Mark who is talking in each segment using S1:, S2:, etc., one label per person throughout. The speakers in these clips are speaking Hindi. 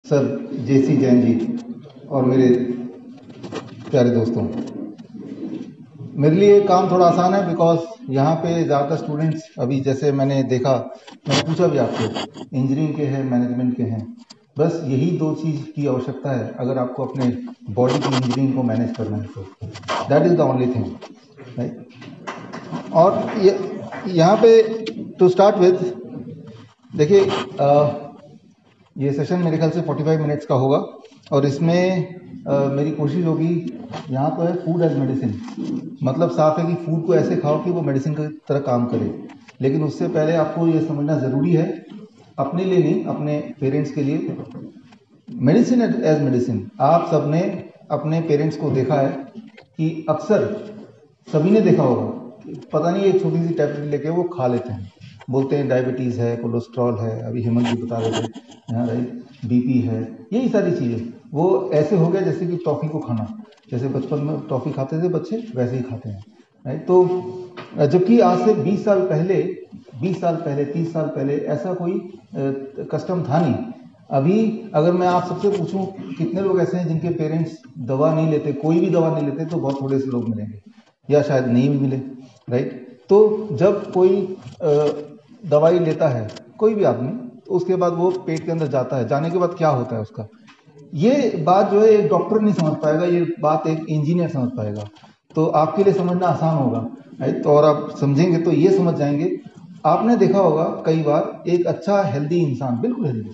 S1: सर जेसी जैन जी और मेरे प्यारे दोस्तों, मेरे लिए काम थोड़ा आसान है बिकॉज यहाँ पे ज़्यादातर स्टूडेंट्स अभी जैसे मैंने देखा, मैंने पूछा भी आपसे, इंजीनियरिंग के हैं, मैनेजमेंट के हैं। बस यही दो चीज़ की आवश्यकता है अगर आपको अपने बॉडी की इंजीनियरिंग को मैनेज करना है तो that is the only thing, right. और यहाँ पे टू स्टार्ट विथ, देखिए ये सेशन मेरे ख्याल से 45 मिनट्स का होगा और इसमें मेरी कोशिश होगी, यहाँ तो है फूड एज मेडिसिन, मतलब साफ है कि फूड को ऐसे खाओ कि वो मेडिसिन की तरह काम करे। लेकिन उससे पहले आपको ये समझना ज़रूरी है, अपने लिए नहीं, अपने पेरेंट्स के लिए, मेडिसिन एज मेडिसिन। आप सबने अपने पेरेंट्स को देखा है कि अक्सर सभी ने देखा होगा, पता नहीं एक छोटी सी टैबलेट लेके वो खा लेते हैं, बोलते हैं डायबिटीज़ है, कोलेस्ट्रॉल है, अभी हेमंत जी बता रहे थे यहाँ, राइट, बीपी है, यही सारी चीज़ें। वो ऐसे हो गया जैसे कि टॉफ़ी को खाना, जैसे बचपन में टॉफ़ी खाते थे बच्चे वैसे ही खाते हैं, राइट। तो जबकि आज से 20 साल पहले, 20 साल पहले, 30 साल पहले ऐसा कोई कस्टम था नहीं। अभी अगर मैं आप सबसे पूछूं कितने लोग ऐसे हैं जिनके पेरेंट्स दवा नहीं लेते, कोई भी दवा नहीं लेते, तो बहुत थोड़े से लोग मिलेंगे या शायद नहीं भी मिले, राइट। तो जब कोई दवाई लेता है कोई भी आदमी, तो उसके बाद वो पेट के अंदर जाता है, जाने के बाद क्या होता है उसका, ये बात जो है एक डॉक्टर नहीं समझ पाएगा, ये बात एक इंजीनियर समझ पाएगा। तो आपके लिए समझना आसान होगा, राइट। तो और आप समझेंगे तो ये समझ जाएंगे। आपने देखा होगा कई बार एक अच्छा हेल्दी इंसान, बिल्कुल हेल्दी,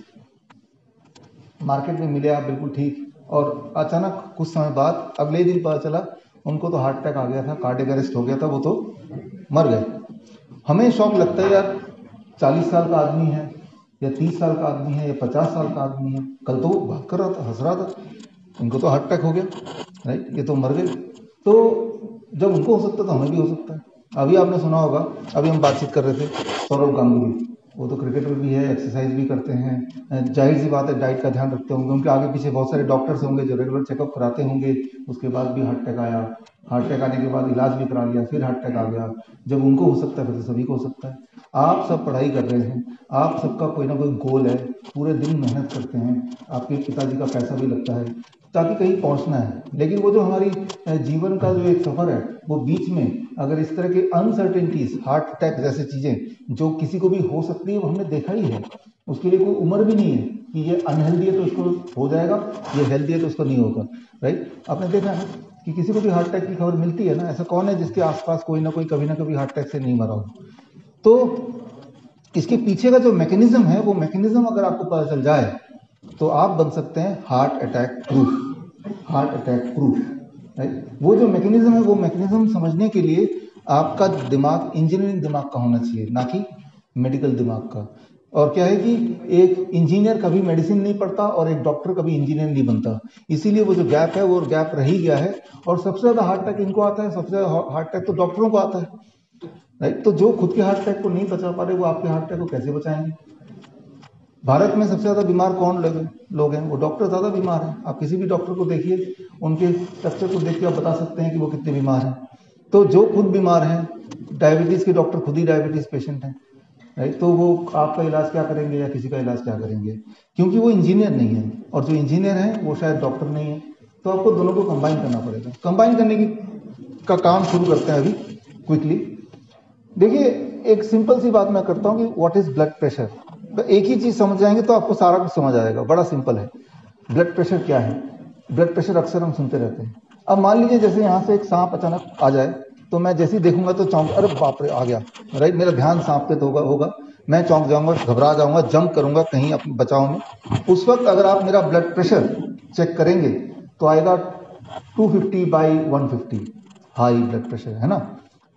S1: मार्केट में मिले आप बिल्कुल ठीक, और अचानक कुछ समय बाद अगले दिन पता चला उनको तो हार्ट अटैक आ गया था, कार्डियक अरेस्ट हो गया था, वो तो मर गए। हमें शौक लगता है यार, 40 साल का आदमी है या 30 साल का आदमी है या 50 साल का आदमी है, कल तो वो बात कर रहा था, हंस रहा था, इनको तो हार्ट अटैक हो गया, राइट, ये तो मर गए। तो जब उनको हो सकता है तो हमें भी हो सकता है। अभी आपने सुना होगा, अभी हम बातचीत कर रहे थे, सौरव गांगुली, वो तो क्रिकेटर भी है, एक्सरसाइज भी करते हैं, जाहिर सी बात है डाइट का ध्यान रखते होंगे, उनके आगे पीछे बहुत सारे डॉक्टर्स होंगे जो रेगुलर चेकअप कराते होंगे। उसके बाद भी हार्ट अटैक आया, हार्ट अटैक आने के बाद इलाज भी करा लिया, फिर हार्ट अटैक आ गया। जब उनको हो सकता है फिर तो सभी को हो सकता है। आप सब पढ़ाई कर रहे हैं, आप सबका कोई ना कोई गोल है, पूरे दिन मेहनत करते हैं, आपके पिताजी का पैसा भी लगता है ताकि कहीं पहुंचना है। लेकिन वो जो हमारी जीवन का जो एक सफर है, वो बीच में अगर इस तरह के अनसर्टेनिटीज, हार्ट अटैक जैसे चीजें जो किसी को भी हो सकती है, वो हमने देखा ही है। उसके लिए कोई उम्र भी नहीं है कि ये अनहेल्दी है तो इसको हो जाएगा, ये हेल्दी है तो इसको नहीं होगा, राइट। आपने देखा है कि किसी को भी हार्ट अटैक की खबर मिलती है ना, ऐसा कौन है जिसके आसपास कोई ना कोई कभी ना कभी हार्ट अटैक से नहीं मरा हो। तो इसके पीछे का जो मैकेनिज्म है, वो मैकेनिज्म अगर आपको पता चल जाए तो आप बन सकते हैं heart attack proof, heart attack proof, right. वो जो मैकेनिज्म है, वो मैकेनिज्म समझने के लिए आपका दिमाग इंजीनियरिंग दिमाग का होना चाहिए, ना कि मेडिकल दिमाग का। और क्या है कि एक इंजीनियर कभी मेडिसिन नहीं पढ़ता और एक डॉक्टर कभी इंजीनियर नहीं बनता, इसीलिए वो जो गैप है वो गैप रह ही गया है। और सबसे ज्यादा हार्ट अटैक इनको आता है, सबसे ज्यादा हार्ट अटैक तो डॉक्टरों को आता है, राइट। तो जो खुद के हार्ट अटैक को नहीं बचा पा रहे, वो आपके हार्ट अटैक को कैसे बचाएंगे। भारत में सबसे ज्यादा बीमार कौन लोग हैं, वो डॉक्टर ज्यादा बीमार हैं। आप किसी भी डॉक्टर को देखिए, उनके स्ट्रक्चर को देख के आप बता सकते हैं कि वो कितने बीमार हैं। तो जो खुद बीमार हैं, डायबिटीज के डॉक्टर खुद ही डायबिटीज पेशेंट हैं, राइट। तो वो आपका इलाज क्या करेंगे या किसी का इलाज क्या करेंगे, क्योंकि वो इंजीनियर नहीं है, और जो इंजीनियर है वो शायद डॉक्टर नहीं है। तो आपको दोनों को कंबाइन करना पड़ेगा। कंबाइन करने की का काम शुरू करते हैं अभी क्विकली। देखिए, एक सिंपल सी बात मैं करता हूं कि व्हाट इज ब्लड प्रेशर। तो एक ही चीज समझ जाएंगे तो आपको सारा कुछ समझ आएगा, बड़ा सिंपल है। ब्लड प्रेशर क्या है? ब्लड प्रेशर अक्सर हम सुनते रहते हैं। अब मान लीजिए जैसे यहां से एक सांप अचानक आ जाए, तो मैं जैसे ही देखूंगा तो चौंक, अरे बाप रे आ गया, राइट, मेरा ध्यान सांप पे तो होगा, मैं चौंक जाऊंगा, घबरा जाऊंगा, जंप करूंगा कहीं अपने बचाव में। उस वक्त अगर आप मेरा ब्लड प्रेशर चेक करेंगे तो आएगा 250/150, हाई ब्लड प्रेशर है ना।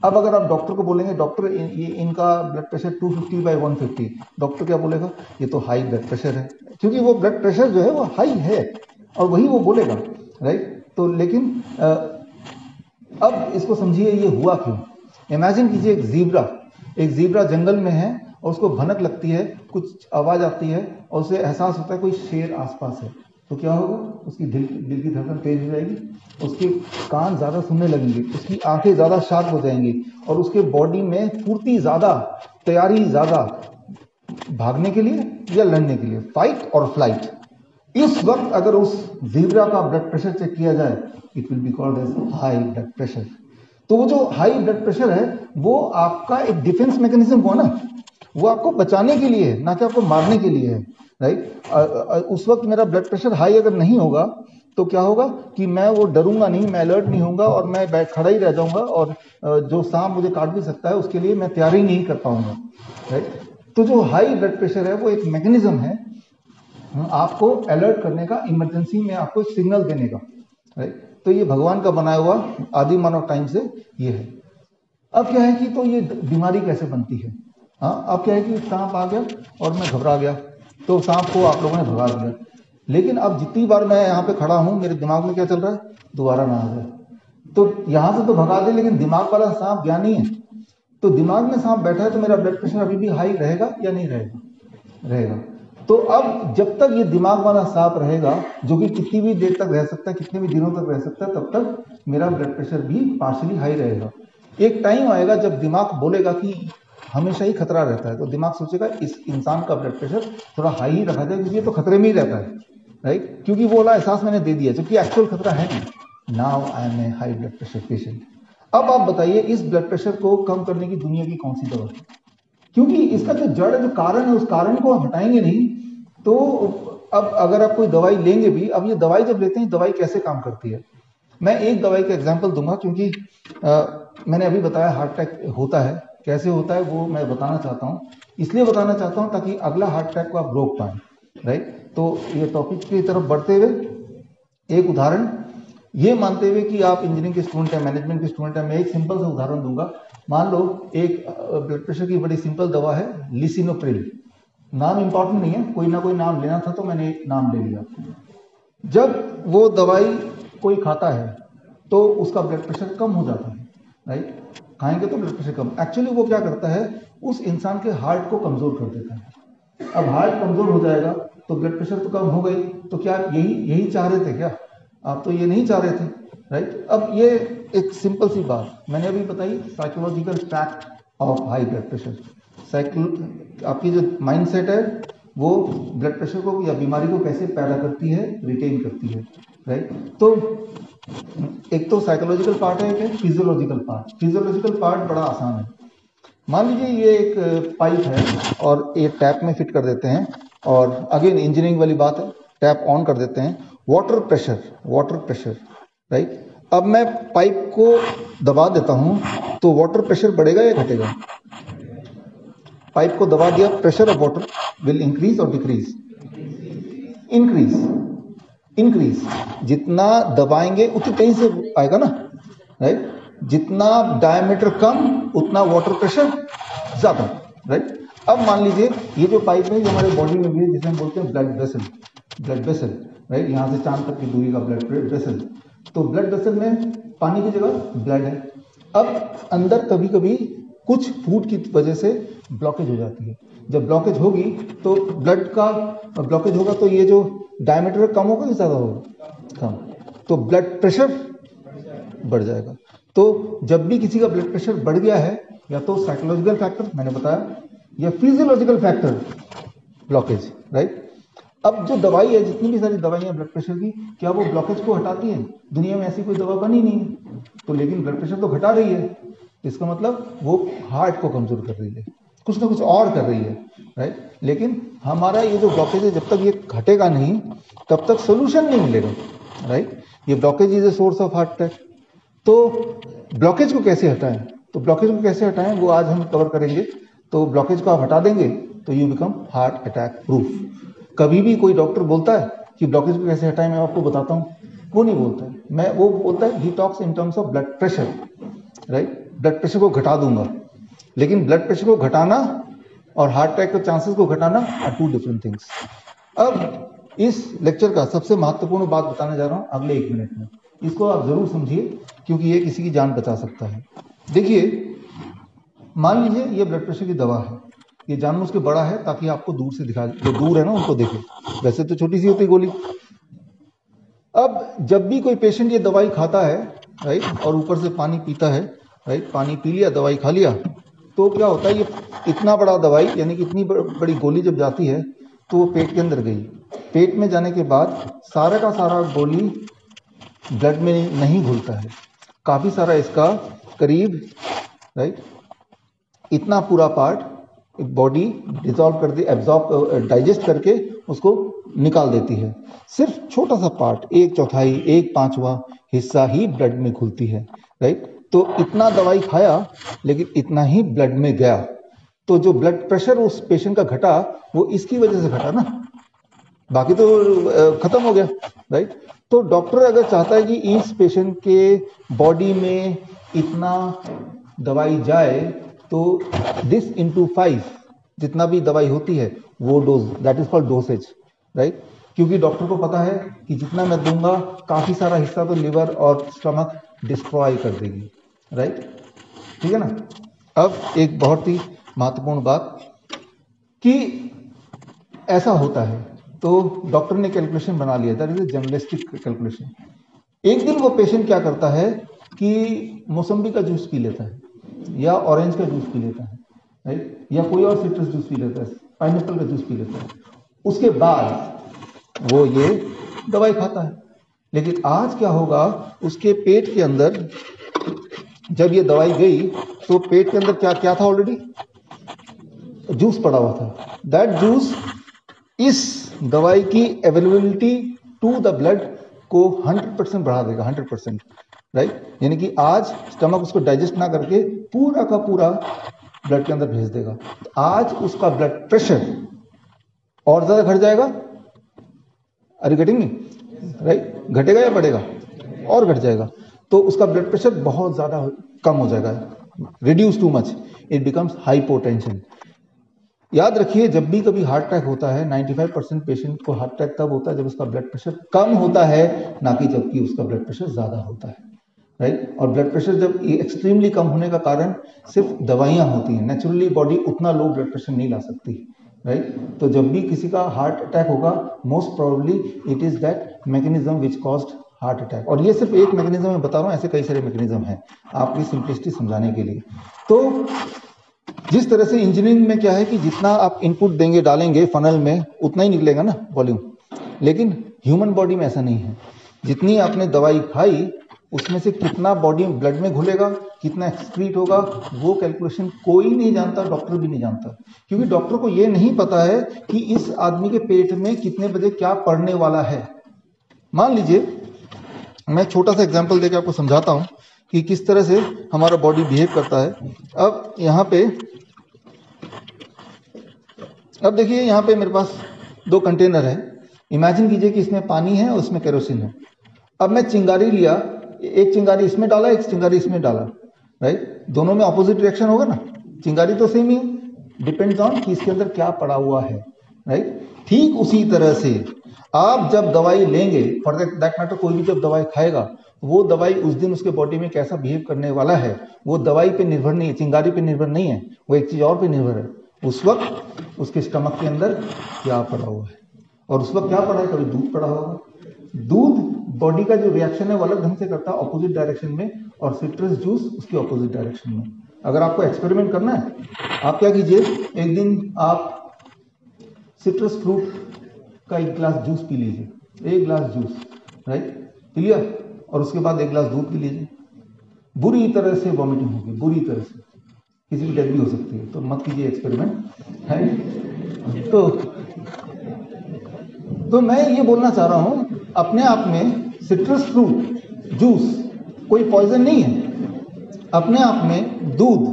S1: अब अगर आप डॉक्टर को बोलेंगे डॉक्टर ये इनका ब्लड प्रेशर 250/150, डॉक्टर क्या बोलेगा? ये तो हाई ब्लड प्रेशर है, क्योंकि वो ब्लड प्रेशर जो है वो हाई है, और वही वो बोलेगा, राइट। तो लेकिन अब इसको समझिए ये हुआ क्यों। इमेजिन कीजिए एक जीब्रा जंगल में है और उसको भनक लगती है, कुछ आवाज आती है और उसे एहसास होता है कोई शेर आसपास है। तो क्या होगा? उसकी दिल की धड़कन तेज हो जाएगी, उसके कान ज्यादा सुनने लगेंगे, उसकी आंखें ज्यादा शार्प हो जाएंगी, और उसके बॉडी में फुर्ती ज्यादा, तैयारी ज्यादा, भागने के लिए या लड़ने के लिए, फाइट और फ्लाइट, इस वक्त अगर उस ज़ीब्रा का ब्लड प्रेशर चेक किया जाए, it will be called as high blood pressure. तो वो जो हाई ब्लड प्रेशर है वो आपका एक डिफेंस मैकेनिज्म हुआ ना, वो आपको बचाने के लिए है, ना कि आपको मारने के लिए है, राइट। उस वक्त मेरा ब्लड प्रेशर हाई अगर नहीं होगा तो क्या होगा कि मैं वो डरूंगा नहीं, मैं अलर्ट नहीं होऊंगा और मैं खड़ा ही रह जाऊंगा, और जो सांप मुझे काट भी सकता है उसके लिए मैं तैयारी नहीं कर पाऊंगा, राइट। तो जो हाई ब्लड प्रेशर है वो एक मैकेनिज्म है आपको अलर्ट करने का, इमरजेंसी में आपको सिग्नल देने का, राइट। तो ये भगवान का बनाया हुआ आदि मानव टाइम से ये है। अब क्या है कि तो ये बीमारी कैसे बनती है? हाँ, अब क्या है कि सांप आ गया और मैं घबरा गया, तो सांप को आप लोगों ने भगा दिया, लेकिन अब जितनी बार मैं यहाँ पे खड़ा हूं मेरे दिमाग में क्या चल रहा है, दोबारा ना आ जाए। तो यहां से तो भगा दे, लेकिन दिमाग वाला सांप ज्ञानी है, तो दिमाग में सांप बैठा है, तो मेरा ब्लड प्रेशर अभी भी हाई रहेगा या नहीं रहेगा? रहेगा। तो अब जब तक ये दिमाग वाला सांप रहेगा, जो कि कितनी भी देर तक रह सकता है, कितने भी दिनों तक रह सकता है, तब तक मेरा ब्लड प्रेशर भी पार्शियली हाई रहेगा। एक टाइम आएगा जब दिमाग बोलेगा कि हमेशा ही खतरा रहता है, तो दिमाग सोचेगा इस इंसान का ब्लड प्रेशर थोड़ा हाई ही रखा जाए, क्योंकि ये तो खतरे में ही रहता है, राइट। क्योंकि वो वाला एहसास मैंने दे दिया, क्योंकि एक्चुअल खतरा है नहीं। Now I M A high blood pressure patient. अब आप बताइए इस ब्लड प्रेशर को कम करने की दुनिया की कौन सी दवा है? क्योंकि इसका जो जड़ है, जो कारण है, उस कारण को आप हटाएंगे नहीं तो अब अगर आप कोई दवाई लेंगे भी, अब ये दवाई जब लेते हैं, दवाई कैसे काम करती है? मैं एक दवाई का एग्जांपल दूंगा, क्योंकि मैंने अभी बताया हार्ट अटैक होता है, कैसे होता है वो मैं बताना चाहता हूं, इसलिए बताना चाहता हूं ताकि अगला हार्ट अटैक को आप रोक पाए, राइट। तो ये टॉपिक की तरफ बढ़ते हुए एक उदाहरण, ये मानते हुए कि आप इंजीनियरिंग के स्टूडेंट है, मैनेजमेंट के स्टूडेंट है, मैं एक सिंपल सा उदाहरण दूंगा। मान लो एक ब्लड प्रेशर की बड़ी सिंपल दवा है लिसिनोप्रिल। नाम इंपॉर्टेंट नहीं है, कोई ना कोई नाम लेना था तो मैंने नाम ले लिया। जब वो दवाई कोई खाता है तो उसका ब्लड प्रेशर कम हो जाता है, राइट। खाएंगे तो ब्लड प्रेशर कम, एक्चुअली वो क्या करता है, उस इंसान के हार्ट को कमजोर कर देता है। अब हार्ट कमजोर हो जाएगा तो ब्लड प्रेशर तो कम हो गई, तो क्या यही चाह रहे थे क्या? आप तो ये नहीं चाह रहे थे, राइट। अब ये एक सिंपल सी बात मैंने अभी बताई, psychological fact of high blood pressure. आपकी जो माइंडसेट है वो ब्लड प्रेशर को या बीमारी को कैसे पैदा करती है, रिटेन करती है, राइट। तो एक तो साइकोलॉजिकल पार्ट है, एक फिजियोलॉजिकल पार्ट। फिजियोलॉजिकल पार्ट बड़ा आसान है। मान लीजिए ये एक पाइप है और ये टैप में फिट कर देते हैं, और अगेन इंजीनियरिंग वाली बात है, टैप ऑन कर देते हैं, वाटर प्रेशर, राइट। अब मैं पाइप को दबा देता हूं तो वाटर प्रेशर बढ़ेगा या घटेगा? पाइप को दबा दिया, pressure of water will increase और डिक्रीज? इंक्रीज। जितना दबाएंगे उतनी तेजी से आएगा ना, राइट। जितना डायमीटर कम उतना वाटर प्रेशर ज्यादा, राइट। अब मान लीजिए ये जो पाइप है ये हमारे बॉडी में भी है, जिसे हम बोलते हैं ब्लड वेसल, राइट। यहां से चांद तक की दूरी का ब्लड वेसल। तो ब्लड वेसल में पानी की जगह ब्लड है। अब अंदर कभी कभी कुछ फूड की वजह से ब्लॉकेज हो जाती है। जब ब्लॉकेज होगी तो ब्लड का ब्लॉकेज होगा तो ये जो डायमीटर कम होगा कि ज्यादा होगा? कम। तो ब्लड प्रेशर बढ़ जाएगा। तो जब भी किसी का ब्लड प्रेशर बढ़ गया है, या तो साइकोलॉजिकल फैक्टर मैंने बताया, या फिजियोलॉजिकल फैक्टर ब्लॉकेज, राइट। अब जो दवाई है, जितनी भी सारी दवाइयां ब्लड प्रेशर की, क्या वो ब्लॉकेज को हटाती हैं? दुनिया में ऐसी कोई दवा बनी नहीं है, तो लेकिन ब्लड प्रेशर तो घटा रही है। इसका मतलब वो हार्ट को कमजोर कर रही है, कुछ ना कुछ और कर रही है, राइट। लेकिन हमारा ये जो ब्लॉकेज है, जब तक ये घटेगा नहीं तब तक सोल्यूशन नहीं मिलेगा, राइट। ये blockage is a source of heart attack. तो ब्लॉकेज को कैसे हटाएं वो आज हम कवर करेंगे। तो ब्लॉकेज को आप हटा देंगे तो you become heart attack proof. कभी भी कोई डॉक्टर बोलता है कि ब्लॉकेज को कैसे हटाएं, मैं आपको बताता हूं, वो नहीं बोलता है। वो बोलता है he talks in terms of blood pressure, right. Blood pressure को घटा दूंगा, लेकिन ब्लड प्रेशर को घटाना और हार्ट अटैक के चांसेस को घटाना आर टू डिफरेंट थिंग्स। अब इस लेक्चर का सबसे महत्वपूर्ण बात बताने जा रहा हूं अगले 1 मिनट में। इसको आप जरूर समझिए, क्योंकि ये किसी की जान बचा सकता है। देखिए, मान लीजिए ये ब्लड प्रेशर की दवा है, ये जानबूझ के बड़ा है ताकि आपको दूर से दिखा, जो दूर है ना उनको देखे, वैसे तो छोटी सी होती गोली। अब जब भी कोई पेशेंट ये दवाई खाता है, राइट, और ऊपर से पानी पीता है, राइट, पानी पी लिया, दवाई खा लिया, तो क्या होता है, ये इतना बड़ा दवाई यानी कि इतनी बड़ी गोली जब जाती है तो वो पेट के अंदर गई, पेट में जाने के बाद सारा का सारा गोली ब्लड में नहीं घुलता है, काफी सारा इसका करीब राइट इतना पूरा पार्ट बॉडी डिसॉल्व कर दे, एब्जॉर्ब डाइजेस्ट करके उसको निकाल देती है। सिर्फ छोटा सा पार्ट, 1/4 1/5 हिस्सा ही ब्लड में घुलती है, राइट। तो इतना दवाई खाया लेकिन इतना ही ब्लड में गया, तो जो ब्लड प्रेशर उस पेशेंट का घटा वो इसकी वजह से घटा ना, बाकी तो खत्म हो गया, राइट। तो डॉक्टर अगर चाहता है कि इस पेशेंट के बॉडी में इतना दवाई जाए तो दिस इंटू 5 जितना भी दवाई होती है वो dose, that is called dosage, right. क्योंकि डॉक्टर को पता है कि जितना मैं दूंगा काफी सारा हिस्सा तो लिवर और स्टमक डिस्ट्रॉय कर देगी, राइट, ठीक है ना। अब एक बहुत ही महत्वपूर्ण बात कि ऐसा होता है, तो डॉक्टर ने कैलकुलेशन बना लिया, दैट इज जर्नलिस्टिक कैलकुलेशन। एक दिन वो पेशेंट क्या करता है कि मौसम्बी का जूस पी लेता है या ऑरेंज का जूस पी लेता है, राइट, या कोई और सिट्रस जूस पी लेता है, पाइनएप्पल का जूस पी लेता है, उसके बाद वो ये दवाई खाता है। लेकिन आज क्या होगा, उसके पेट के अंदर जब ये दवाई गई तो पेट के अंदर क्या क्या था, ऑलरेडी जूस पड़ा हुआ था। दैट जूस इस दवाई की अवेलेबिलिटी टू द ब्लड को 100% बढ़ा देगा, 100%, राइट। यानी कि आज स्टमक उसको डाइजेस्ट ना करके पूरा का पूरा ब्लड के अंदर भेज देगा। तो आज उसका ब्लड प्रेशर और ज्यादा घट जाएगा, अरे गेटिंग मी, राइट, घटेगा या बढ़ेगा, और घट जाएगा। तो उसका ब्लड प्रेशर बहुत ज्यादा कम हो जाएगा, reduce too much, it becomes hypotension. याद रखिए, जब भी कभी हार्ट अटैक होता है 95% पेशेंट को हार्ट अटैक तब होता है जब उसका ब्लड प्रेशर कम होता है, ना कि जबकि उसका ब्लड प्रेशर ज्यादा होता है, राइट। और ब्लड प्रेशर जब एक्सट्रीमली कम होने का कारण सिर्फ दवाइयां होती हैं, नेचुरली बॉडी उतना लो ब्लड प्रेशर नहीं ला सकती, राइट। तो जब भी किसी का हार्ट अटैक होगा, most probably it is that mechanism which caused heart attack. और ये सिर्फ एक मैकेनिज्म मैं बता रहा हूं, ऐसे कई सारे मैकेनिज्म हैं आपकी सिंपलिसिटी समझाने के लिए। तो जिस तरह से इंजीनियरिंग में क्या है कि जितना आप इनपुट देंगे, डालेंगे फनल में, उतना ही निकलेगा ना वॉल्यूम, लेकिन ह्यूमन बॉडी में ऐसा नहीं है। जितनी आपने दवाई खाई उसमें से कितना बॉडी में ब्लड में घुलेगा, कितना एक्सक्रीट होगा, वो कैलकुलेशन कोई नहीं जानता, डॉक्टर भी नहीं जानता। क्योंकि डॉक्टर को ये नहीं पता है कि इस आदमी के पेट में कितने बजे क्या पड़ने वाला है। मान लीजिए, मैं छोटा सा एग्जांपल देकर आपको समझाता हूं कि किस तरह से हमारा बॉडी बिहेव करता है। अब यहां पे, अब देखिए यहां पे मेरे पास 2 कंटेनर है। इमेजिन कीजिए कि इसमें पानी है और उसमें केरोसिन है। अब मैं चिंगारी लिया, एक चिंगारी इसमें डाला, एक चिंगारी इसमें डाला, राइट। दोनों में ऑपोजिट रिएक्शन होगा ना, चिंगारी तो सेम ही है, डिपेंड्स ऑन कि इसके अंदर क्या पड़ा हुआ है, राइट। ठीक उसी तरह से आप जब दवाई लेंगे, फॉर दैट मैटर कोई भी जब दवाई खाएगा, वो दवाई उस दिन उसके बॉडी में कैसा बिहेव करने वाला है वो दवाई पे निर्भर नहीं है, चिंगारी पे निर्भर नहीं है, वो एक चीज और पे निर्भर है। उस वक्त उसके स्टमक के अंदर क्या पड़ा हुआ है, और उस वक्त क्या पड़ा है, कभी दूध पड़ा होगा। दूध बॉडी का जो रिएक्शन है वो अलग ढंग से करता है, ऑपोजिट डायरेक्शन में, और सिट्रस जूस उसके ऑपोजिट डायरेक्शन में। अगर आपको एक्सपेरिमेंट करना है, आप क्या कीजिए, एक दिन आप सिट्रस फ्रूट का 1 गिलास जूस पी लीजिए, 1 गिलास जूस, राइट, पी लिया, और उसके बाद 1 गिलास दूध पी लीजिए। बुरी तरह से वॉमिटिंग होगी, बुरी तरह से, किसी की डेथ भी हो सकती है, तो मत कीजिए एक्सपेरिमेंट, राइट। तो मैं ये बोलना चाह रहा हूं, अपने आप में सिट्रस फ्रूट जूस कोई पॉइजन नहीं है, अपने आप में दूध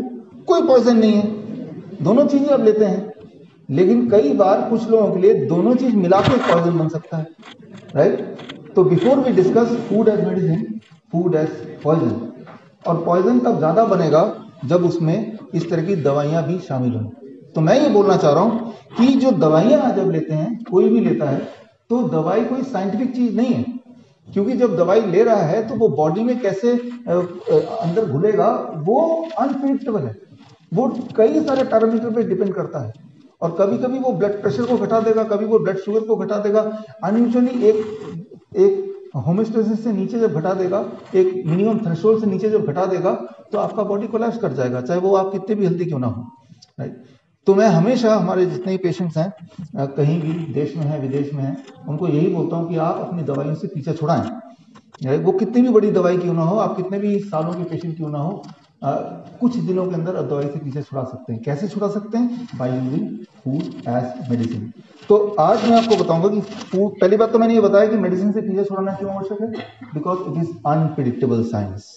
S1: कोई पॉइजन नहीं है, दोनों चीजें आप लेते हैं। लेकिन कई बार कुछ लोगों के लिए दोनों चीज मिलाकर पॉइजन बन सकता है, राइट। तो before we discuss food as medicine, food as poison. और पॉइजन तब ज्यादा बनेगा जब उसमें इस तरह की दवाइयां भी शामिल हों। तो मैं ये बोलना चाह रहा हूं कि जो दवाइयां जब लेते हैं, कोई भी लेता है, तो दवाई कोई साइंटिफिक चीज नहीं है। क्योंकि जब दवाई ले रहा है तो वो बॉडी में कैसे अंदर घुलेगा वो अनप्रिडिक्टेबल है, वो कई सारे पैरामीटर पे डिपेंड करता है। और कभी कभी वो ब्लड प्रेशर को घटा देगा, कभी वो ब्लड शुगर को घटा देगा, अनयूजुअली एक होमियोस्टेसिस से नीचे जब घटा देगा, एक मिनिमम थ्रेशोल्ड से नीचे जब घटा देगा, तो आपका बॉडी कोलैप्स कर जाएगा, चाहे वो आप कितने भी हेल्दी क्यों ना हो, राइट। तो मैं हमेशा हमारे जितने ही पेशेंट्स हैं, कहीं भी देश में हैं विदेश में हैं, उनको यही बोलता हूँ कि आप अपनी दवाइयों से पीछे छुड़ाएं। वो कितनी भी बड़ी दवाई क्यों ना हो, आप कितने भी सालों के पेशेंट क्यों ना हो, कुछ दिनों के अंदर दवाई से पीछे छुड़ा सकते हैं। कैसे छुड़ा सकते हैं? By using food as medicine. तो आज मैं आपको बताऊंगा कि फूड, पहली बात तो मैंने ये बताया कि मेडिसिन से पीछे छुड़ाना क्यों आवश्यक है, because it is unpredictable science,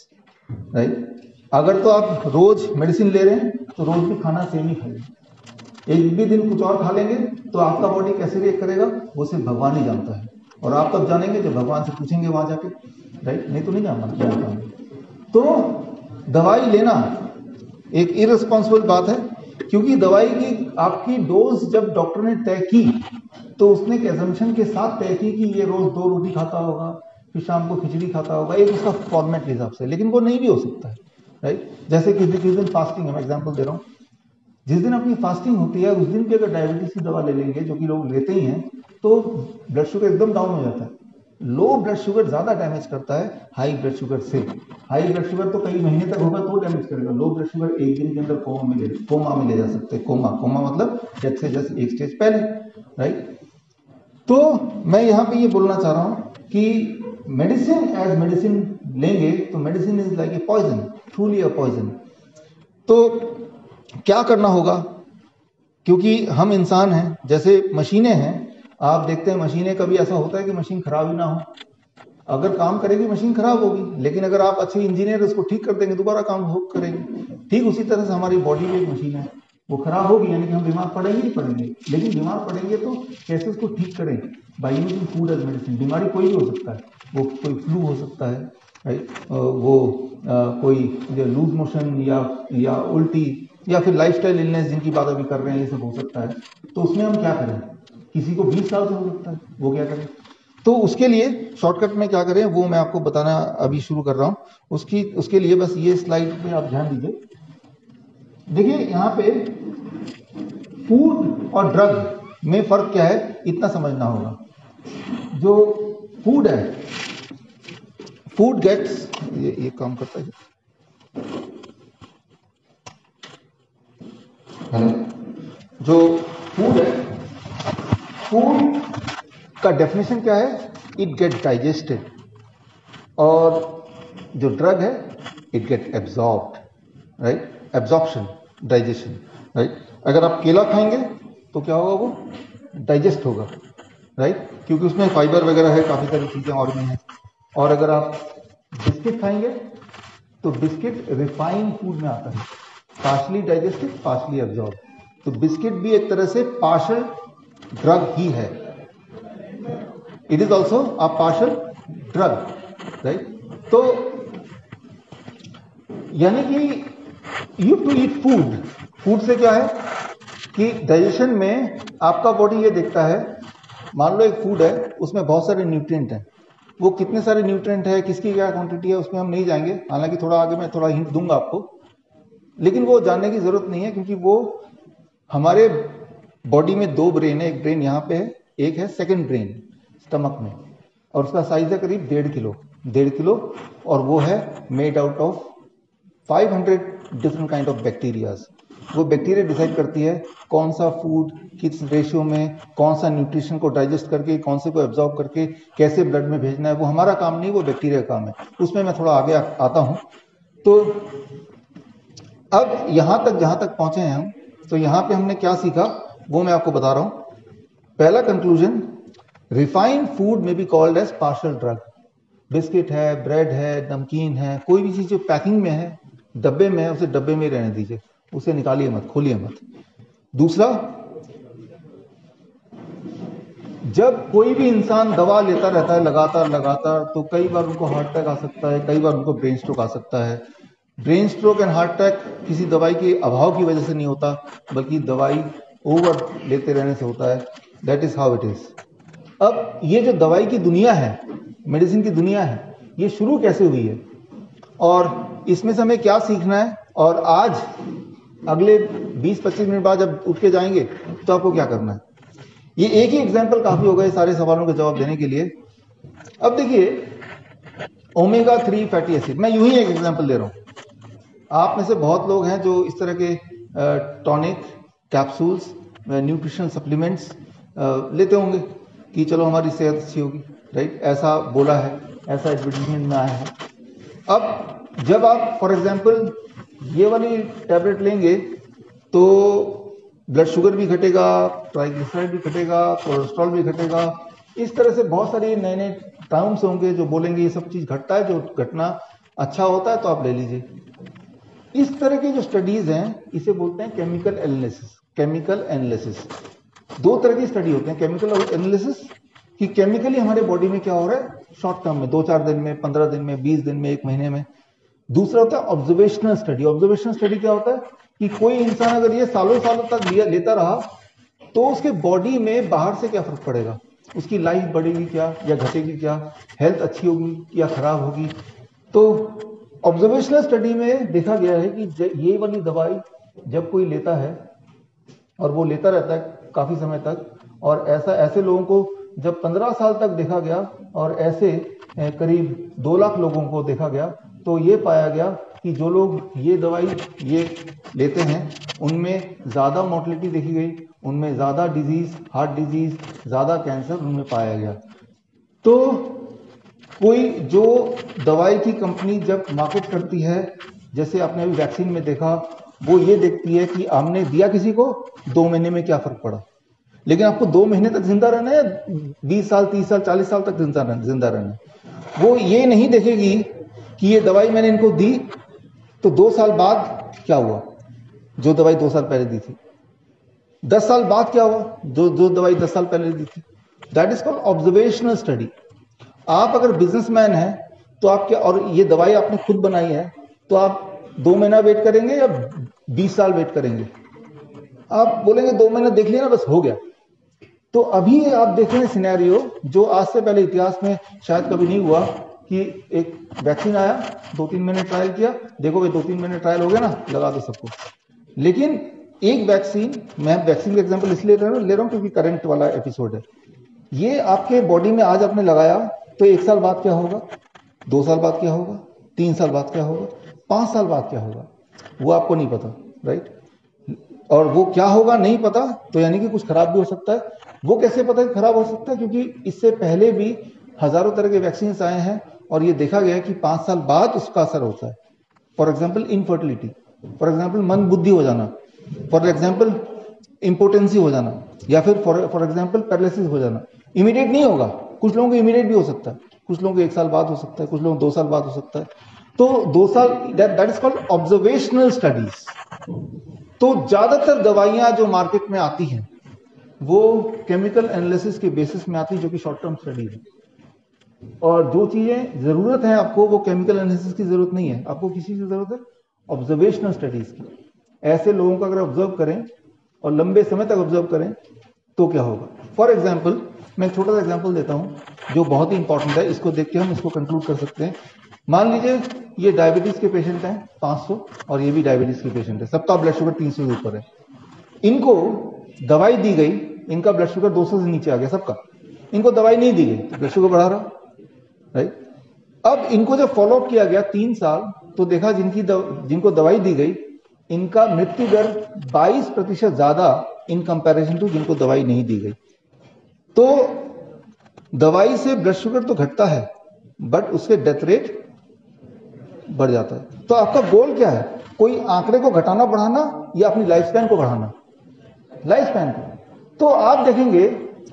S1: right. अगर तो आप रोज मेडिसिन ले रहे हैं तो रोज भी खाना सेम ही खाइए, एक भी दिन कुछ और खा लेंगे तो आपका बॉडी कैसे रिएक्ट करेगा वो सिर्फ भगवान ही जानता है, और आप तब जानेंगे जब भगवान से पूछेंगे वहां जाके, राइट, नहीं तो नहीं जान पाएंगे। तो दवाई लेना एक इररिस्पॉन्सिबल बात है, क्योंकि दवाई की आपकी डोज जब डॉक्टर ने तय की तो उसने एक एजम्पशन के साथ तय की कि ये रोज 2 रोटी खाता होगा, फिर शाम को खिचड़ी खाता होगा, एक उसका फॉर्मेट के हिसाब से, लेकिन वो नहीं भी हो सकता है, राइट। जैसे किस दिन फास्टिंग है, मैं एग्जाम्पल दे रहा हूँ, जिस दिन अपनी फास्टिंग होती है उस दिन भी अगर डायबिटीज की दवा ले लेंगे, जो कि लोग लेते ही हैं, तो ब्लड शुगर एकदम डाउन हो जाता है। लो ब्लड शुगर ज्यादा डैमेज करता है हाई ब्लड शुगर से। हाई ब्लड शुगर तो कई महीने तक होगा तो डैमेज करेगा, लो ब्लड शुगर एक दिन के अंदर कोमा में ले जा सकते हैं। कोमा मतलब डेथ से जस्ट एक स्टेज पहले, राइट। तो मैं यहाँ पे ये बोलना चाह रहा हूँ कि मेडिसिन एज मेडिसिन लेंगे तो medicine is like a poison, truly a poison. तो क्या करना होगा, क्योंकि हम इंसान हैं, जैसे मशीनें हैं, आप देखते हैं मशीनें, कभी ऐसा होता है कि मशीन खराब ही ना हो, अगर काम करेगी मशीन खराब होगी, लेकिन अगर आप अच्छे इंजीनियर उसको ठीक कर देंगे दोबारा काम करेगी। ठीक उसी तरह से हमारी बॉडी भी एक मशीन है, वो खराब होगी यानी कि हम बीमार पड़ेंगे ही पड़ेंगे, लेकिन बीमार पड़ेंगे तो कैसे उसको ठीक करें? By using food as medicine. बीमारी कोई भी हो सकता है, वो कोई फ्लू हो सकता है, राइट, वो कोई लूज मोशन या उल्टी या फिर लाइफस्टाइल इलनेस जिनकी बात अभी कर रहे हैं, ये सब हो सकता है। तो उसमें हम क्या करें? किसी को 20 साल से हो सकता है, वो क्या करें? तो उसके लिए शॉर्टकट में क्या करें वो मैं आपको बताना अभी शुरू कर रहा हूं। उसके लिए बस ये स्लाइड पे आप ध्यान दीजिए। देखिए यहाँ पे फूड और ड्रग में फर्क क्या है इतना समझना होगा। जो फूड है, फूड गेट्स, ये काम करता है, हेलो, जो फूड है, फूड का डेफिनेशन क्या है? इट गेट डाइजेस्टेड, और जो ड्रग है it get absorbed, right, absorption, digestion, right. अगर आप केला खाएंगे तो क्या होगा? वो डाइजेस्ट होगा, राइट, क्योंकि उसमें फाइबर वगैरह है, काफी सारी चीजें और भी हैं। और अगर आप बिस्किट खाएंगे तो बिस्किट रिफाइंड फूड में आता है, पार्शली डाइजेस्टेड पार्शली एब्जॉर्ब, तो बिस्किट भी एक तरह से पार्शल ड्रग ही है। It is also a partial drug, right. तो यानी कि you to eat food, food से क्या है कि डाइजेशन में आपका बॉडी ये देखता है, मान लो एक फूड है उसमें बहुत सारे न्यूट्रिएंट हैं, वो कितने सारे न्यूट्रिएंट है, किसकी क्या क्वांटिटी है, उसमें हम नहीं जाएंगे, हालांकि थोड़ा आगे मैं थोड़ा हिंट दूंगा आपको, लेकिन वो जानने की जरूरत नहीं है, क्योंकि वो हमारे बॉडी में 2 ब्रेन है, एक ब्रेन यहाँ पे है, एक है सेकंड ब्रेन स्टमक में, और उसका साइज है करीब 1.5 किलो, और वो है made out of 500 different kind of bacterias. वो बैक्टीरिया डिसाइड करती है कौन सा फूड किस रेशियो में, कौन सा न्यूट्रिशन को डाइजेस्ट करके, कौन से को एब्जॉर्ब करके कैसे ब्लड में भेजना है। वो हमारा काम नहीं, वो बैक्टीरिया का काम है, उसमें मैं थोड़ा आगे आता हूं। तो अब यहां तक जहां तक पहुंचे हैं हम, तो यहां पे हमने क्या सीखा वो मैं आपको बता रहा हूं। पहला कंक्लूजन, रिफाइंड फूड में be called as partial drug. Biscuit है, ब्रेड है, नमकीन है, कोई भी चीज जो पैकिंग में है, डब्बे में है, उसे डब्बे में रहने दीजिए, उसे निकालिए मत, खोलिए मत। दूसरा, जब कोई भी इंसान दवा लेता रहता है लगातार, तो कई बार उनको हार्ट अटैक आ सकता है, कई बार उनको ब्रेन स्ट्रोक आ सकता है। Brain stroke and heart attack किसी दवाई के अभाव की वजह से नहीं होता, बल्कि दवाई ओवर लेते रहने से होता है। That is how it is. अब ये जो दवाई की दुनिया है, मेडिसिन की दुनिया है, ये शुरू कैसे हुई है और इसमें से हमें क्या सीखना है, और आज अगले 20-25 मिनट बाद जब उठ के जाएंगे तो आपको क्या करना है। ये एक ही एग्जाम्पल काफी होगा ये सारे सवालों के जवाब देने के लिए। अब देखिए, ओमेगा 3 फैटी एसिड, मैं यूं ही एक एग्जाम्पल ले रहा हूं। आप में से बहुत लोग हैं जो इस तरह के टॉनिक कैप्सूल्स, न्यूट्रिशनल सप्लीमेंट्स लेते होंगे कि चलो हमारी सेहत अच्छी होगी, राइट? ऐसा बोला है, ऐसा एडवर्टीजमेंट में आया है। अब जब आप फॉर एग्जांपल ये वाली टैबलेट लेंगे तो ब्लड शुगर भी घटेगा, ट्राइग्लिसराइड भी घटेगा, कोलेस्ट्रॉल भी घटेगा। इस तरह से बहुत सारी नए नए टर्म्स होंगे जो बोलेंगे ये सब चीज घटता है, जो घटना अच्छा होता है तो आप ले लीजिए। इस तरह की जो स्टडीज हैं इसे बोलते हैं केमिकल एनालिसिस। केमिकल एनालिसिस दो तरह की स्टडी होते हैं। केमिकल एनालिसिस कि केमिकली हमारे बॉडी में क्या हो रहा है शॉर्ट टर्म में, 2-4 दिन में, 15 दिन में, 20 दिन में, 1 महीने में। दूसरा होता है ऑब्जर्वेशनल स्टडी। ऑब्जर्वेशनल स्टडी क्या होता है कि कोई इंसान अगर ये सालों सालों तक लेता रहा तो उसके बॉडी में बाहर से क्या फर्क पड़ेगा, उसकी लाइफ बढ़ेगी क्या या घटेगी क्या, हेल्थ अच्छी होगी या खराब होगी। तो ऑब्जर्वेशनल स्टडी में देखा गया है कि ये वाली दवाई जब कोई लेता है और वो लेता रहता है काफी समय तक, और ऐसे लोगों को जब 15 साल तक देखा गया और ऐसे करीब 2 लाख लोगों को देखा गया, तो ये पाया गया कि जो लोग ये दवाई ये लेते हैं उनमें ज्यादा मोर्टेलिटी देखी गई, उनमें ज्यादा डिजीज, हार्ट डिजीज, ज्यादा कैंसर उनमें पाया गया। तो कोई जो दवाई की कंपनी जब मार्केट करती है, जैसे आपने अभी वैक्सीन में देखा, वो ये देखती है कि हमने दिया किसी को 2 महीने में क्या फर्क पड़ा। लेकिन आपको 2 महीने तक जिंदा रहना है, 20 साल, 30 साल, 40 साल तक जिंदा रहना है। वो ये नहीं देखेगी कि ये दवाई मैंने इनको दी तो 2 साल बाद क्या हुआ, जो दवाई 2 साल पहले दी थी। 10 साल बाद क्या हुआ, जो दवाई 10 साल पहले दी थी। That is called observational study. आप अगर बिजनेसमैन हैं तो आप क्या, और ये दवाई आपने खुद बनाई है, तो आप 2 महीना वेट करेंगे या 20 साल वेट करेंगे? आप बोलेंगे 2 महीना देख लिया ना, बस हो गया। तो अभी आप देख रहे हैं सिनेरियो जो आज से पहले इतिहास में शायद कभी नहीं हुआ कि एक वैक्सीन आया, 2-3 महीने ट्रायल किया, देखो भाई 2-3 महीने ट्रायल हो गया ना, लगा दो सबको। लेकिन एक वैक्सीन, मैं वैक्सीन का एग्जांपल इसलिए ले रहा हूं क्योंकि करंट वाला एपिसोड है। ये आपके बॉडी में आज आपने लगाया तो 1 साल बाद क्या होगा, 2 साल बाद क्या होगा, 3 साल बाद क्या होगा, 5 साल बाद क्या होगा, वो आपको नहीं पता, राइट? और वो क्या होगा नहीं पता, तो यानी कि कुछ खराब भी हो सकता है। वो कैसे पता कि खराब हो सकता है? क्योंकि इससे पहले भी हजारों तरह के वैक्सीन आए हैं और ये देखा गया है कि 5 साल बाद उसका असर होता है। For example infertility, for example मंद बुद्धि हो जाना, फॉर एग्जाम्पल इम्पोर्टेंसी हो जाना, या फिर फॉर एग्जाम्पल पैरालिसिस हो जाना। इमीडिएट नहीं होगा, कुछ लोगों को इमीडिएट भी हो सकता है, कुछ लोगों को 1 साल बाद हो सकता है, कुछ लोगों को 2 साल बाद हो सकता है। तो 2 साल, that is called observational studies. तो ज्यादातर दवाइयां जो मार्केट में आती हैं वो केमिकल एनालिसिस के बेसिस में आती है, जो कि शॉर्ट टर्म स्टडीज है। और जो चीजें जरूरत है आपको, वो केमिकल एनालिसिस की जरूरत नहीं है, आपको किसी की जरूरत है ऑब्जर्वेशनल स्टडीज की। ऐसे लोगों को अगर ऑब्जर्व करें और लंबे समय तक ऑब्जर्व करें तो क्या होगा। फॉर एग्जाम्पल मैं एक छोटा सा एग्जाम्पल देता हूं जो बहुत ही इंपॉर्टेंट है, इसको देख के हम इसको कंक्लूड कर सकते हैं। मान लीजिए ये डायबिटीज के पेशेंट हैं 500, और ये भी डायबिटीज के पेशेंट है, सबका ब्लड शुगर 300 से ऊपर है। इनको दवाई दी गई, इनका ब्लड शुगर 200 से नीचे आ गया सबका। इनको दवाई नहीं दी गई तो ब्लड शुगर बढ़ा रहा, राइट? अब इनको जब फॉलोअप किया गया 3 साल, तो देखा जिनको दवाई दी गई इनका मृत्यु दर 22% ज्यादा इन कंपैरिजन टू जिनको दवाई नहीं दी गई। तो दवाई से ब्लड शुगर तो घटता है बट उसके डेथ रेट बढ़ जाता है। तो आपका गोल क्या है, कोई आंकड़े को घटाना बढ़ाना या अपनी लाइफ स्पैन को बढ़ाना? लाइफ स्पैन को। तो आप देखेंगे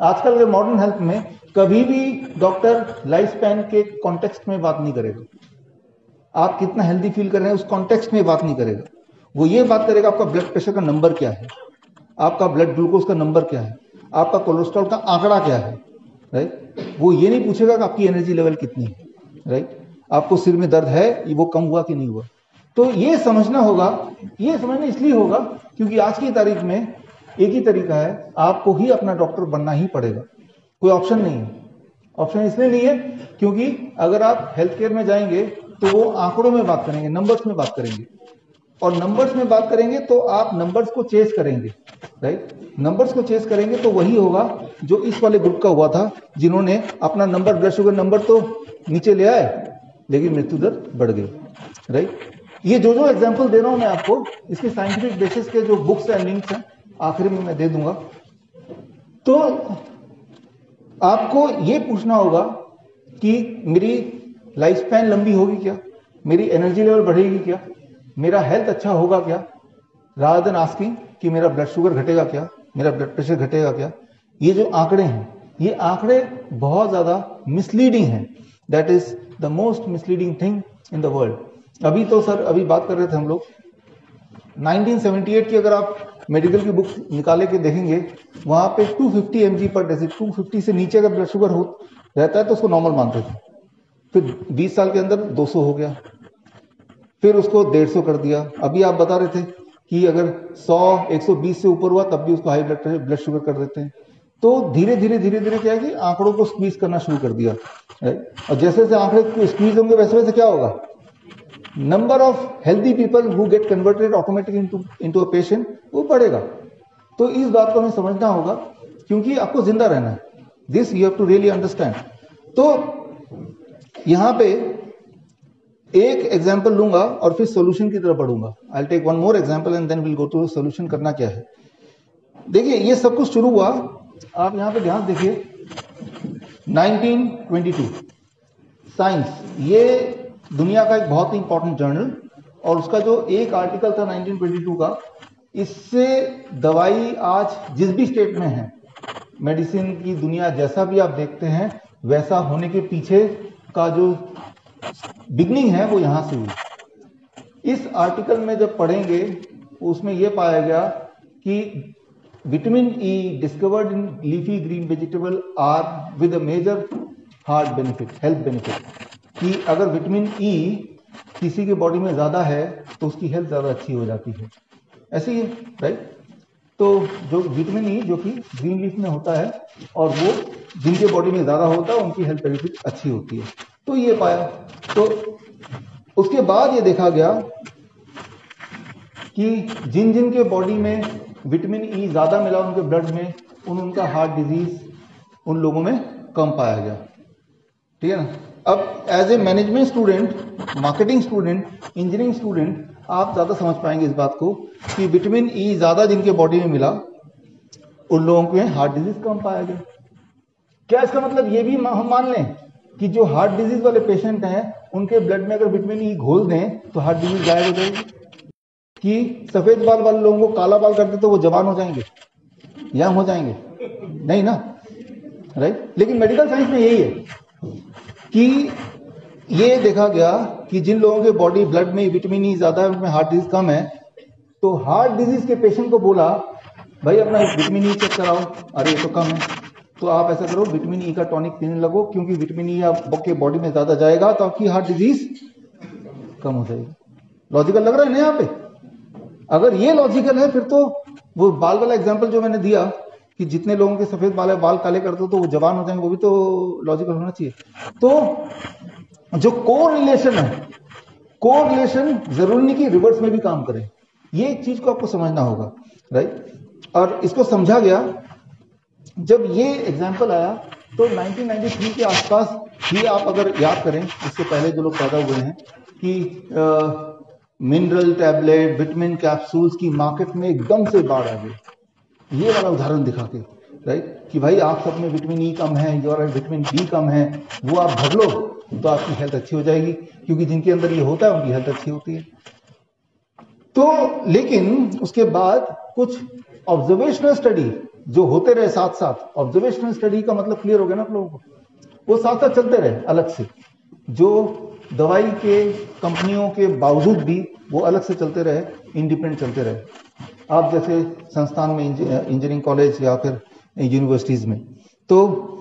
S1: आजकल के मॉडर्न हेल्थ में कभी भी डॉक्टर लाइफ स्पैन के कॉन्टेक्स्ट में बात नहीं करेगा। आप कितना हेल्दी फील कर रहे हैं उस कॉन्टेक्स्ट में बात नहीं करेगा। वो ये बात करेगा आपका ब्लड प्रेशर का नंबर क्या है, आपका ब्लड ग्लूकोज का नंबर क्या है, आपका कोलेस्ट्रॉल का आंकड़ा क्या है, राइट? वो ये नहीं पूछेगा कि आपकी एनर्जी लेवल कितनी है, राइट? आपको सिर में दर्द है, वो कम हुआ कि नहीं हुआ। तो ये समझना होगा, ये समझना इसलिए होगा क्योंकि आज की तारीख में एक ही तरीका है, आपको ही अपना डॉक्टर बनना ही पड़ेगा, कोई ऑप्शन नहीं है। ऑप्शन इसलिए नहीं है क्योंकि अगर आप हेल्थ केयर में जाएंगे तो वो आंकड़ों में बात करेंगे, नंबर्स में बात करेंगे, और नंबर्स में बात करेंगे तो आप नंबर्स को चेस करेंगे, राइट? नंबर्स को चेस करेंगे तो वही होगा जो इस वाले ग्रुप का हुआ था, जिन्होंने अपना नंबर, ब्लड शुगर नंबर तो नीचे ले आए लेकिन मृत्यु दर बढ़ गई, राइट? ये जो एग्जांपल दे रहा हूं मैं आपको, इसके साइंटिफिक बेसिस के जो बुक्स एंड लिंक्स हैं आखिर में मैं दे दूंगा। तो आपको ये पूछना होगा कि मेरी लाइफ स्पैन लंबी होगी क्या, मेरी एनर्जी लेवल बढ़ेगी क्या, मेरा हेल्थ अच्छा होगा क्या, रादर देन आस्किंग कि मेरा ब्लड शुगर घटेगा क्या, मेरा ब्लड प्रेशर घटेगा क्या। ये जो आंकड़े हैं, ये आंकड़े बहुत ज्यादा मिसलीडिंग हैं। That is the most misleading thing in the world. अभी तो सर, अभी बात कर रहे थे हम लोग 1978 की, अगर आप मेडिकल की बुक निकाले के देखेंगे, वहां पे 250 mg पर डेसिल, 250 से नीचे अगर ब्लड शुगर हो रहता है तो उसको नॉर्मल मानते थे। फिर 20 साल के अंदर 200 हो गया, फिर उसको 150 कर दिया। अभी आप बता रहे थे कि अगर 100 120 से ऊपर हुआ तब भी उसको हाई ब्लड शुगर कर देते हैं। तो धीरे धीरे धीरे धीरे क्या है कि आंकड़ों को स्क्वीज करना शुरू कर दिया, और जैसे जैसे आंकड़े स्क्वीज होंगे वैसे वैसे क्या होगा, number of healthy people who get converted automatically into a patient वो बढ़ेगा। तो इस बात को हमें समझना होगा, क्योंकि आपको जिंदा रहना है। This you have to really understand. तो यहां पे एक एग्जांपल लूंगा और फिर सॉल्यूशन की तरफ बढ़ूंगा। I will take one more example and then will go to solution करना क्या है। देखिए ये सब कुछ शुरू हुआ, आप यहां पे ध्यान देखिए, 1922 साइंस, ये दुनिया का एक बहुत ही इंपॉर्टेंट जर्नल, और उसका जो एक आर्टिकल था 1922 का, इससे दवाई आज जिस भी स्टेट में है, मेडिसिन की दुनिया जैसा भी आप देखते हैं वैसा होने के पीछे का जो बिगनिंग है वो यहां से हुई। इस आर्टिकल में जब पढ़ेंगे उसमें यह पाया गया कि vitamin E discovered in leafy green vegetable are with a major heart benefit, health benefit, कि अगर विटामिन ई किसी के बॉडी में ज्यादा है तो उसकी हेल्थ ज्यादा अच्छी हो जाती है। ऐसे ही है, राइट। तो जो विटामिन ई जो कि ग्रीन लीफ में होता है, और वो जिनके बॉडी में ज्यादा होता है उनकी हेल्थ बेनिफिट अच्छी होती है, तो ये पाया। तो उसके बाद ये देखा गया कि जिन जिन के बॉडी में विटामिन ई ज्यादा मिला उनके ब्लड में, उनका हार्ट डिजीज उन लोगों में कम पाया गया। ठीक है ना। अब as a management student, marketing student, engineering student, आप ज्यादा समझ पाएंगे इस बात को कि विटामिन ई ज्यादा जिनके बॉडी में मिला उन लोगों में हार्ट डिजीज कम पाया गया। क्या इसका मतलब ये भी हम मान लें कि जो हार्ट डिजीज वाले पेशेंट हैं उनके ब्लड में अगर विटामिन ई घोल दें तो हार्ट डिजीज गायब हो जाएगी? कि सफेद बाल वाले लोगों को काला बाल कर दे तो वो जवान हो जाएंगे, यंग हो जाएंगे? नहीं ना, राइट। लेकिन मेडिकल साइंस में यही है कि ये देखा गया कि जिन लोगों के बॉडी ब्लड में विटामिन ई ज्यादा है उनमें हार्ट डिजीज कम है। तो हार्ट डिजीज के पेशेंट को बोला भाई अपना विटामिन ई चेक कराओ, अरे ये तो कम है, तो आप ऐसा करो विटामिन ई का टॉनिक पीने लगो, क्योंकि विटामिन ई आपके बॉडी में ज्यादा जाएगा तो आपकी हार्ट डिजीज कम हो जाएगी। लॉजिकल लग रहा है ना यहाँ पे? अगर ये लॉजिकल है फिर तो वो बाल वाला एग्जांपल जो मैंने दिया कि जितने लोगों के सफेद बाल काले कर दो तो वो जवान हो जाएंगे, वो भी तो लॉजिकल होना चाहिए। तो जो कोरिलेशन है, कोरिलेशन जरूरी नहीं कि रिवर्स में भी काम करे, ये एक चीज को आपको समझना होगा, राइट। और इसको समझा गया जब ये एग्जाम्पल आया तो 1993 के आसपास ही, आप अगर याद करें इससे पहले जो लोग पैदा हुए हैं, कि मिनरल टैबलेट, विटामिन कैप्सूल्स की मार्केट में एकदम से बाढ़ आ गई। ये वाला उदाहरण दिखा के, राइट, कि भाई आप सब में विटामिन ई कम है और विटामिन डी कम है, वो आप भर लो तो आपकी हेल्थ अच्छी हो जाएगी, क्योंकि जिनके अंदर ये होता है उनकी हेल्थ अच्छी होती है। तो लेकिन उसके बाद कुछ ऑब्जर्वेशनल स्टडी जो होते रहे साथ साथ, ऑब्जर्वेशनल स्टडी का मतलब क्लियर हो गया ना आप लोगों को, वो साथ साथ चलते रहे अलग से, जो दवाई के कंपनियों के बावजूद भी वो अलग से चलते रहे, इंडिपेंडेंट चलते रहे। आप जैसे संस्थान में, इंजीनियरिंग कॉलेज या फिर यूनिवर्सिटीज में, तो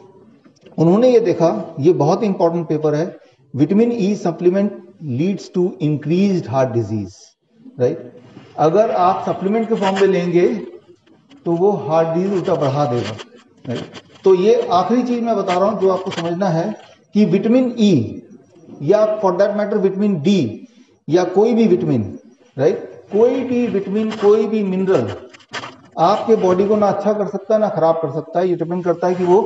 S1: उन्होंने ये देखा, ये बहुत इंपॉर्टेंट पेपर है, vitamin E supplement leads to increased heart disease, right. अगर आप सप्लीमेंट के फॉर्म में लेंगे तो वो हार्ट डिजीज उल्टा बढ़ा देगा, राइट। तो ये आखिरी चीज मैं बता रहा हूं जो आपको समझना है कि विटामिन ई या for that matter vitamin D या कोई भी विटामिन, राइट, कोई भी विटामिन, कोई भी मिनरल आपके बॉडी को ना अच्छा कर सकता है ना खराब कर सकता है। ये डिपेंड करता है कि वो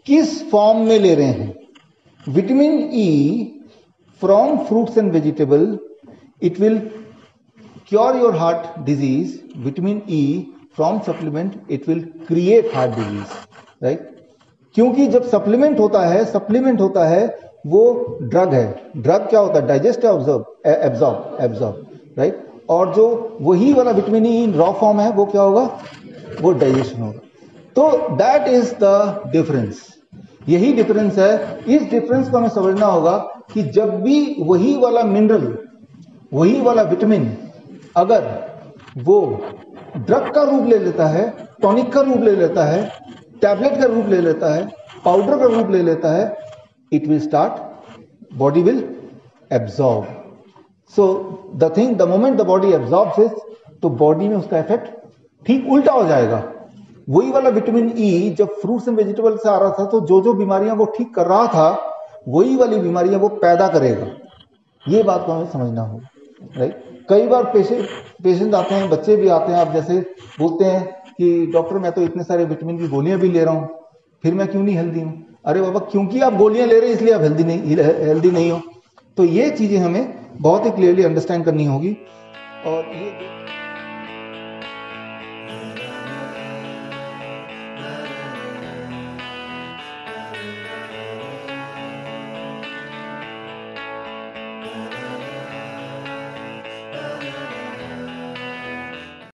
S1: किस फॉर्म में ले रहे हैं। Vitamin E from fruits and vegetable, it will cure your heart disease. Vitamin E from supplement it will create heart disease, right? क्योंकि जब सप्लीमेंट होता है वो ड्रग है। ड्रग क्या होता है? डाइजेस्ट या एब्जॉर्ब, राइट? और जो वही वाला विटामिन ई इन रॉ फॉर्म है वो क्या होगा? वो डाइजेशन होगा। तो दैट इज द डिफरेंस, यही डिफरेंस है। इस डिफरेंस को हमें समझना होगा कि जब भी वही वाला मिनरल, वही वाला विटामिन अगर वो ड्रग का रूप ले लेता है, टॉनिक का रूप ले लेता है, टैबलेट का रूप ले लेता है, पाउडर का रूप ले लेता है, it will start, body will absorb. So the thing, the moment the body absorbs it, तो बॉडी में उसका इफेक्ट ठीक उल्टा हो जाएगा। वही वाला विटामिन ई जब फ्रूट्स एंड वेजिटेबल से आ रहा था तो जो जो बीमारियां वो ठीक कर रहा था, वही वाली बीमारियां वो पैदा करेगा। ये बात को हमें समझना होगा, राइट? कई बार पेशेंट आते हैं, बच्चे भी आते हैं, आप जैसे बोलते हैं कि डॉक्टर मैं तो इतने सारे विटामिन की गोलियां भी ले रहा हूं, फिर मैं क्यों नहीं हेल्दी हूं? अरे बाबा, क्योंकि आप गोलियां ले रहे हैं इसलिए आप हेल्दी नहीं हो। तो ये चीजें हमें बहुत ही क्लियरली अंडरस्टैंड करनी होगी। और ये